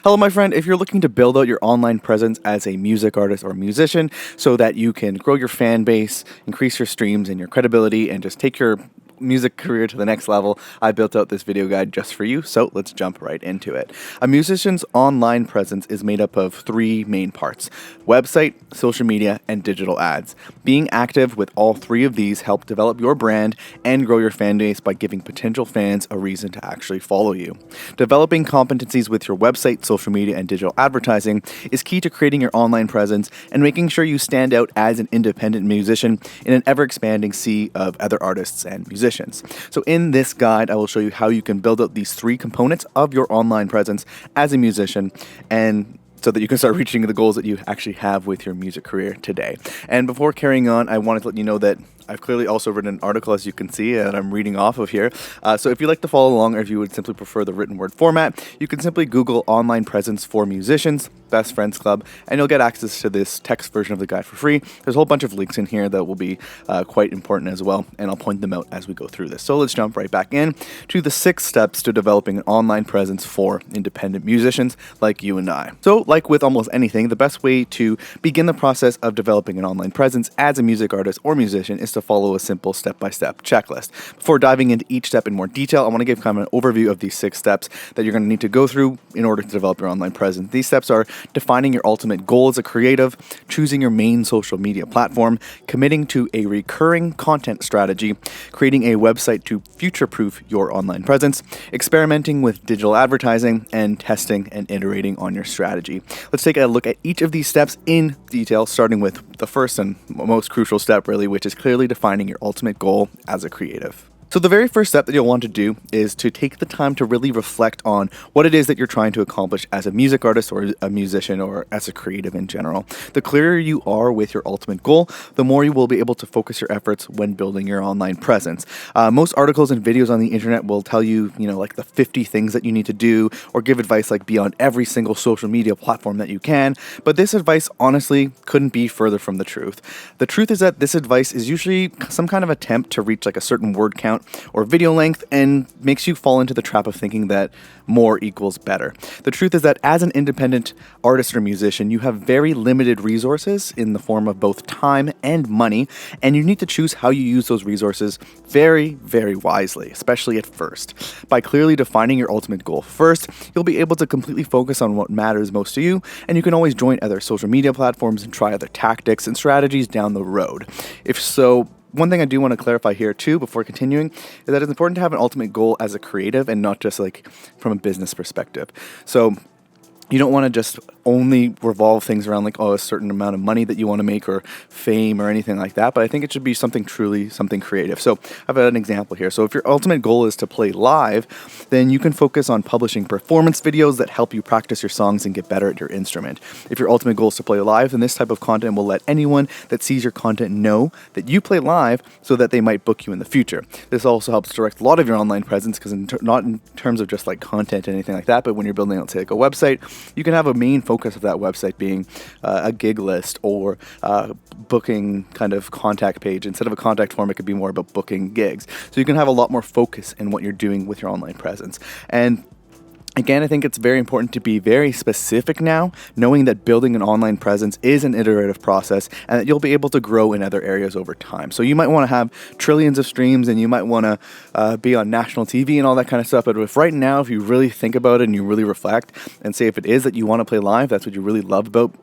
Hello, my friend. If you're looking to build out your online presence as a music artist or musician so that you can grow your fan base, increase your streams and your credibility, and just take your music career to the next level, I built out this video guide just for you, so let's jump right into it. A musician's online presence is made up of three main parts: website, social media, and digital ads. Being active with all three of these help develop your brand and grow your fan base by giving potential fans a reason to actually follow you. Developing competencies with your website, social media, and digital advertising is key to creating your online presence and making sure you stand out as an independent musician in an ever-expanding sea of other artists and musicians. So in this guide, I will show you how you can build out these three components of your online presence as a musician, and so that you can start reaching the goals that you actually have with your music career today. And before carrying on, I wanted to let you know that I've clearly also written an article, as you can see, that I'm reading off of here. So if you'd like to follow along, or if you would simply prefer the written word format, you can simply Google online presence for musicians, Best Friends Club, and you'll get access to this text version of the guide for free. There's a whole bunch of links in here that will be quite important as well, and I'll point them out as we go through this. So let's jump right back in to the 6 steps to developing an online presence for independent musicians like you and I. So like with almost anything, the best way to begin the process of developing an online presence as a music artist or musician is to follow a simple step-by-step checklist. Before diving into each step in more detail, I want to give kind of an overview of these 6 steps that you're going to need to go through in order to develop your online presence. These steps are defining your ultimate goal as a creative, choosing your main social media platform, committing to a recurring content strategy, creating a website to future-proof your online presence, experimenting with digital advertising, and testing and iterating on your strategy. Let's take a look at each of these steps in detail, starting with the first and most crucial step, really, which is clearly defining your ultimate goal as a creative. So the very first step that you'll want to do is to take the time to really reflect on what it is that you're trying to accomplish as a music artist or a musician or as a creative in general. The clearer you are with your ultimate goal, the more you will be able to focus your efforts when building your online presence. Most articles and videos on the internet will tell you, like the 50 things that you need to do, or give advice like be on every single social media platform that you can. But this advice honestly couldn't be further from the truth. The truth is that this advice is usually some kind of attempt to reach like a certain word count or video length, and makes you fall into the trap of thinking that more equals better. The truth is that as an independent artist or musician, you have very limited resources in the form of both time and money, and you need to choose how you use those resources very, very wisely, especially at first. By clearly defining your ultimate goal first, you'll be able to completely focus on what matters most to you, and you can always join other social media platforms and try other tactics and strategies down the road. If so, one thing I do want to clarify here too before continuing is that it's important to have an ultimate goal as a creative and not just like from a business perspective. So you don't want to just only revolve things around like, a certain amount of money that you want to make or fame or anything like that, but I think it should be something creative. So I've got an example here. So if your ultimate goal is to play live, then you can focus on publishing performance videos that help you practice your songs and get better at your instrument. If your ultimate goal is to play live, then this type of content will let anyone that sees your content know that you play live so that they might book you in the future. This also helps direct a lot of your online presence because not in terms of just like content and anything like that, but when you're building out, say, like a website, you can have a main focus of that website being a gig list or booking kind of contact page. Instead of a contact form, it could be more about booking gigs. So you can have a lot more focus in what you're doing with your online presence. And again, I think it's very important to be very specific now, knowing that building an online presence is an iterative process and that you'll be able to grow in other areas over time. So you might want to have trillions of streams and you might want to be on national TV and all that kind of stuff. But if you really think about it and you really reflect and say if it is that you want to play live, that's what you really love about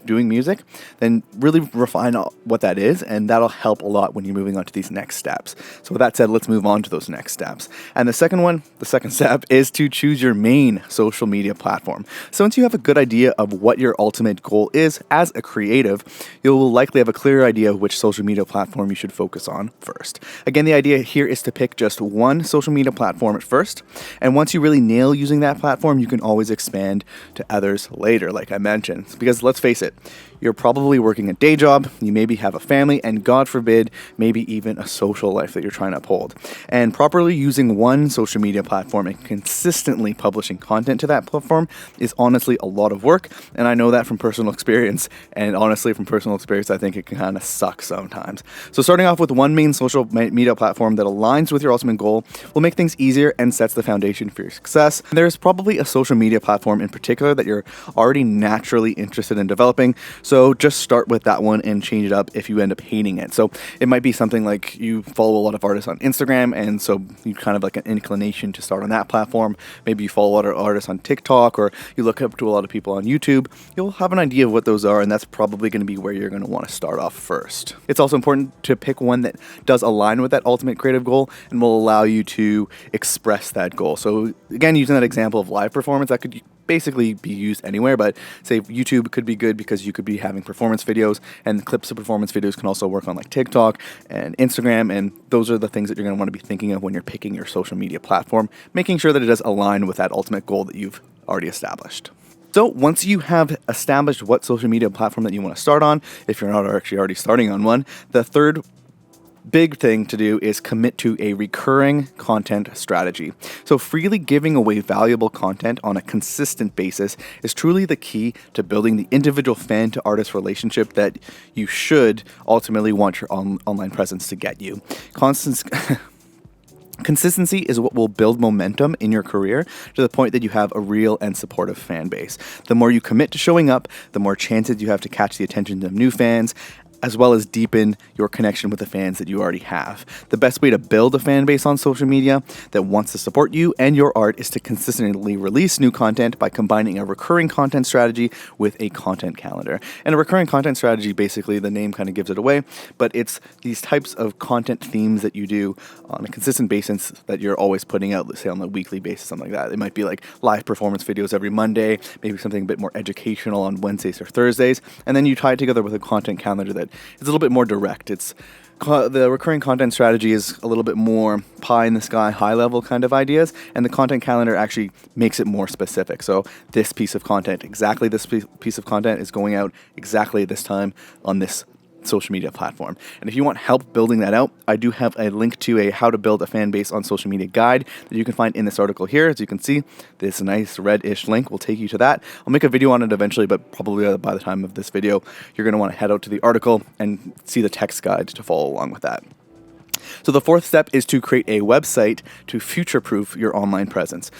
doing music, then really refine what that is, and that'll help a lot when you're moving on to these next steps. So with that said, let's move on to those next steps. And the second step is to choose your main social media platform. So once you have a good idea of what your ultimate goal is as a creative, you'll likely have a clear idea of which social media platform you should focus on first. Again, the idea here is to pick just one social media platform at first, and once you really nail using that platform, you can always expand to others later, like I mentioned. Because let's face it, You're probably working a day job, you maybe have a family, and God forbid, maybe even a social life that you're trying to uphold. And properly using one social media platform and consistently publishing content to that platform is honestly a lot of work, and I know that from personal experience, and honestly from personal experience, I think it can kind of suck sometimes. So starting off with one main social media platform that aligns with your ultimate goal will make things easier and sets the foundation for your success. There's probably a social media platform in particular that you're already naturally interested in developing, so just start with that one and change it up if you end up hating it. So it might be something like you follow a lot of artists on Instagram, and so you kind of like an inclination to start on that platform. Maybe you follow a lot of artists on TikTok, or you look up to a lot of people on YouTube. You'll have an idea of what those are, and that's probably going to be where you're going to want to start off first. It's also important to pick one that does align with that ultimate creative goal and will allow you to express that goal. So again, using that example of live performance, that could basically be used anywhere, but say YouTube could be good because you could be having performance videos, and clips of performance videos can also work on like TikTok and Instagram, and those are the things that you're going to want to be thinking of when you're picking your social media platform, making sure that it does align with that ultimate goal that you've already established. So once you have established what social media platform that you want to start on, if you're not actually already starting on one, the third big thing to do is commit to a recurring content strategy. So freely giving away valuable content on a consistent basis is truly the key to building the individual fan to artist relationship that you should ultimately want your online presence to get you. Consistency is what will build momentum in your career to the point that you have a real and supportive fan base. The more you commit to showing up, the more chances you have to catch the attention of new fans, as well as deepen your connection with the fans that you already have. The best way to build a fan base on social media that wants to support you and your art is to consistently release new content by combining a recurring content strategy with a content calendar. And a recurring content strategy, basically, the name kind of gives it away, but it's these types of content themes that you do on a consistent basis that you're always putting out, let's say on a weekly basis, something like that. It might be like live performance videos every Monday, maybe something a bit more educational on Wednesdays or Thursdays, and then you tie it together with a content calendar that it's a little bit more direct. The recurring content strategy is a little bit more pie in the sky, high level kind of ideas, and the content calendar actually makes it more specific. So this piece of content, exactly this piece of content is going out exactly at this time on this social media platform. And if you want help building that out, I do have a link to a how to build a fan base on social media guide that you can find in this article here. As you can see, this nice reddish link will take you to that. I'll make a video on it eventually, but probably by the time of this video, you're going to want to head out to the article and see the text guide to follow along with that. So the fourth step is to create a website to future-proof your online presence.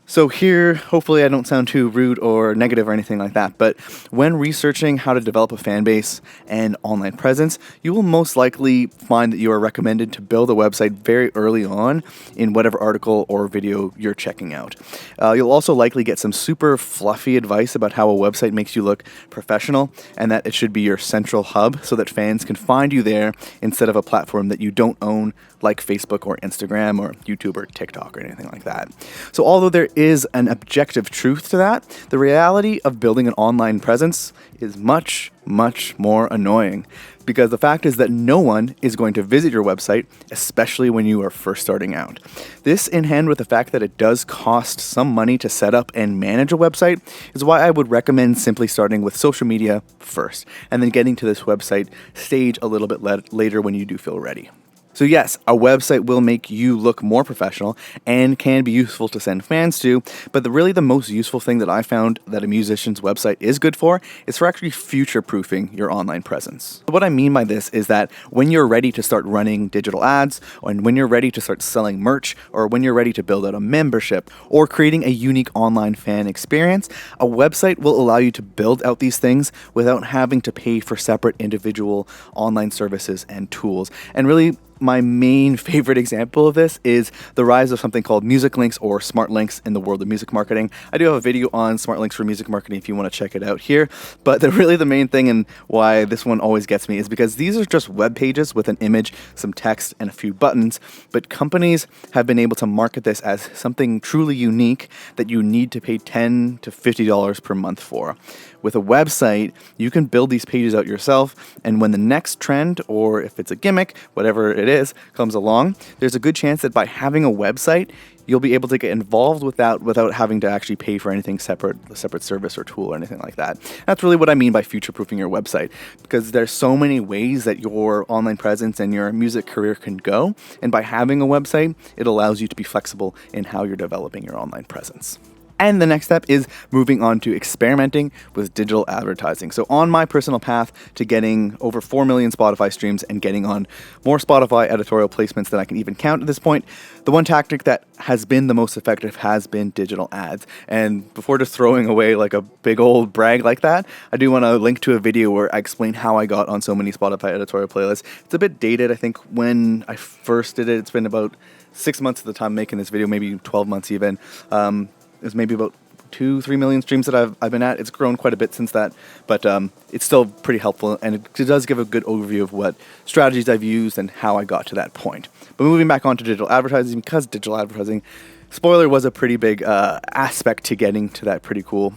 So here, hopefully I don't sound too rude or negative or anything like that, but when researching how to develop a fan base and online presence, you will most likely find that you are recommended to build a website very early on in whatever article or video you're checking out. You'll also likely get some super fluffy advice about how a website makes you look professional and that it should be your central hub so that fans can find you there instead of a platform that you don't own like Facebook or Instagram or YouTube or TikTok or anything like that. So although there is an objective truth to that, the reality of building an online presence is much, much more annoying, because the fact is that no one is going to visit your website, especially when you are first starting out. This, in hand with the fact that it does cost some money to set up and manage a website, is why I would recommend simply starting with social media first, and then getting to this website stage a little bit later when you do feel ready. So yes, a website will make you look more professional and can be useful to send fans to, but really the most useful thing that I found that a musician's website is good for is for actually future-proofing your online presence. What I mean by this is that when you're ready to start running digital ads, and when you're ready to start selling merch, or when you're ready to build out a membership, or creating a unique online fan experience, a website will allow you to build out these things without having to pay for separate individual online services and tools. And really, my main favorite example of this is the rise of something called music links or smart links in the world of music marketing. I do have a video on smart links for music marketing if you want to check it out here, but really the main thing and why this one always gets me is because these are just web pages with an image, some text, and a few buttons, but companies have been able to market this as something truly unique that you need to pay $10 to $50 per month for. With a website, you can build these pages out yourself, and when the next trend, or if it's a gimmick, whatever it it is, comes along, there's a good chance that by having a website, you'll be able to get involved without having to actually pay for anything separate, a separate service or tool or anything like that. That's really what I mean by future-proofing your website, because there's so many ways that your online presence and your music career can go, and by having a website, it allows you to be flexible in how you're developing your online presence. And the next step is moving on to experimenting with digital advertising. So on my personal path to getting over 4 million Spotify streams and getting on more Spotify editorial placements than I can even count at this point, the one tactic that has been the most effective has been digital ads. And before just throwing away like a big old brag like that, I do want to link to a video where I explain how I got on so many Spotify editorial playlists. It's a bit dated. I think when I first did it, it's been about 6 months at the time making this video, maybe 12 months even. It's maybe about 2-3 million streams that I've been at. It's grown quite a bit since that, but it's still pretty helpful, and it does give a good overview of what strategies I've used and how I got to that point. But moving back on to digital advertising, because digital advertising, spoiler, was a pretty big aspect to getting to that pretty cool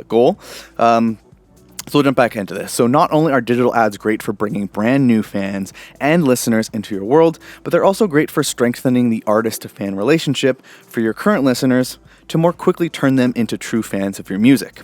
goal. So we'll jump back into this. So not only are digital ads great for bringing brand new fans and listeners into your world, but they're also great for strengthening the artist-to-fan relationship for your current listeners to more quickly turn them into true fans of your music.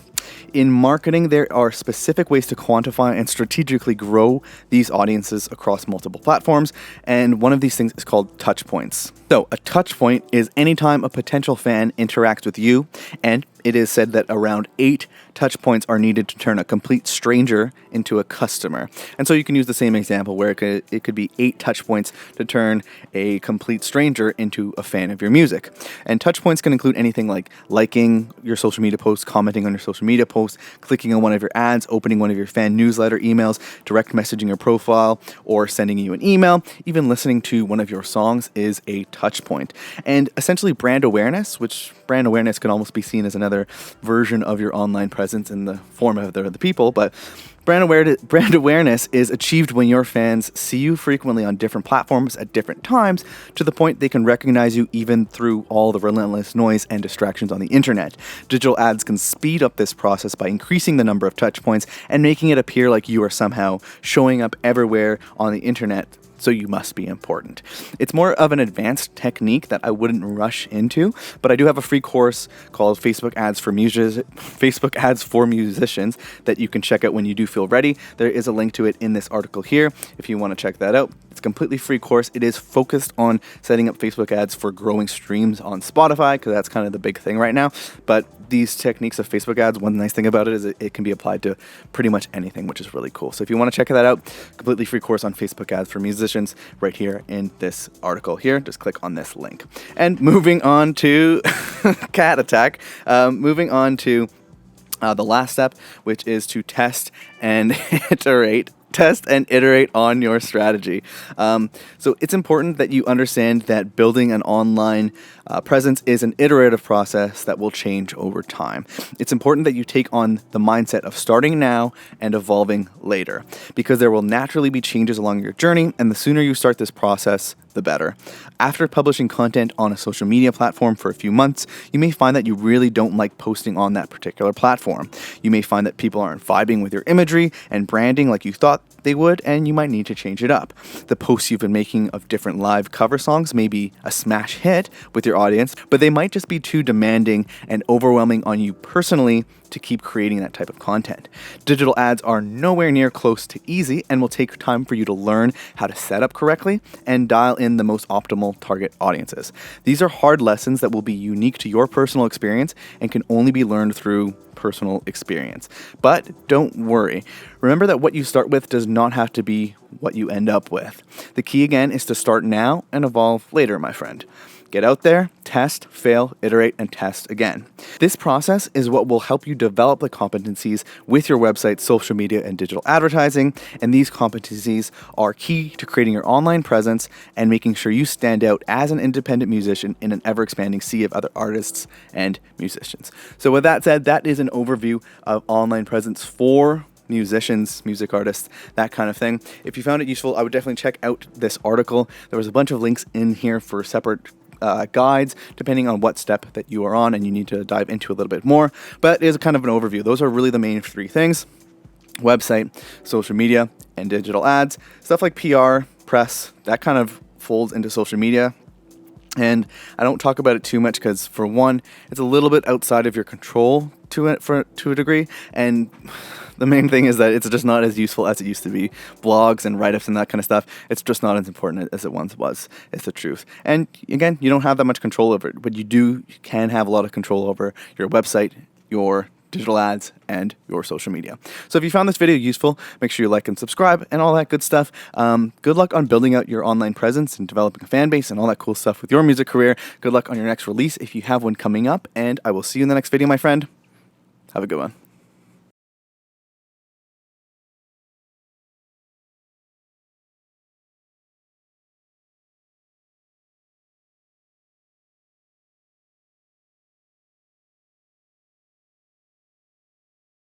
In marketing, there are specific ways to quantify and strategically grow these audiences across multiple platforms, and one of these things is called touch points. So a touch point is anytime a potential fan interacts with you, and it is said that around 8 touch points are needed to turn a complete stranger into a customer. And so you can use the same example where it could be 8 touch points to turn a complete stranger into a fan of your music. And touch points can include anything like liking your social media posts, commenting on your social media posts, clicking on one of your ads, opening one of your fan newsletter emails, direct messaging your profile, or sending you an email. Even listening to one of your songs is a touch point. And essentially brand awareness, which brand awareness can almost be seen as another version of your online presence in the form of the people, but brand awareness is achieved when your fans see you frequently on different platforms at different times, to the point they can recognize you even through all the relentless noise and distractions on the internet. Digital ads can speed up this process by increasing the number of touch points and making it appear like you are somehow showing up everywhere on the internet, so you must be important. It's more of an advanced technique that I wouldn't rush into, but I do have a free course called Facebook Ads for Musicians that you can check out when you do feel ready. There is a link to it in this article here if you want to check that out. It's a completely free course. It is focused on setting up Facebook ads for growing streams on Spotify, because that's kind of the big thing right now. But these techniques of Facebook ads, one nice thing about it is it can be applied to pretty much anything, which is really cool. So if you want to check that out, completely free course on Facebook Ads for Musicians right here in this article here. Just click on this link. And moving on to cat attack, moving on to the last step, which is to test and iterate on your strategy. So it's important that you understand that building an online presence is an iterative process that will change over time. It's important that you take on the mindset of starting now and evolving later, because there will naturally be changes along your journey, and the sooner you start this process, the better. After publishing content on a social media platform for a few months, you may find that you really don't like posting on that particular platform. You may find that people aren't vibing with your imagery and branding like you thought they would, and you might need to change it up. The posts you've been making of different live cover songs may be a smash hit with your audience, but they might just be too demanding and overwhelming on you personally to keep creating that type of content. Digital ads are nowhere near close to easy, and will take time for you to learn how to set up correctly and dial in the most optimal target audiences. These are hard lessons that will be unique to your personal experience and can only be learned through personal experience. But don't worry. Remember that what you start with does not have to be what you end up with. The key again is to start now and evolve later, my friend. Get out there, test, fail, iterate, and test again. This process is what will help you develop the competencies with your website, social media, and digital advertising. And these competencies are key to creating your online presence and making sure you stand out as an independent musician in an ever-expanding sea of other artists and musicians. So with that said, that is an overview of online presence for musicians, music artists, that kind of thing. If you found it useful, I would definitely check out this article. There was a bunch of links in here for separate guides, depending on what step that you are on and you need to dive into a little bit more. But it is kind of an overview. Those are really the main 3 things: website, social media, and digital ads. Stuff like PR, press, that kind of folds into social media. And I don't talk about it too much because, for one, it's a little bit outside of your control to a degree, and the main thing is that it's just not as useful as it used to be. Blogs and write-ups and that kind of stuff, it's just not as important as it once was. It's the truth. And again, you don't have that much control over it, but you can have a lot of control over your website, your digital ads, and your social media. So if you found this video useful, make sure you like and subscribe and all that good stuff. Good luck on building out your online presence and developing a fan base and all that cool stuff with your music career. Good luck on your next release if you have one coming up, and I will see you in the next video, my friend. Have a good one.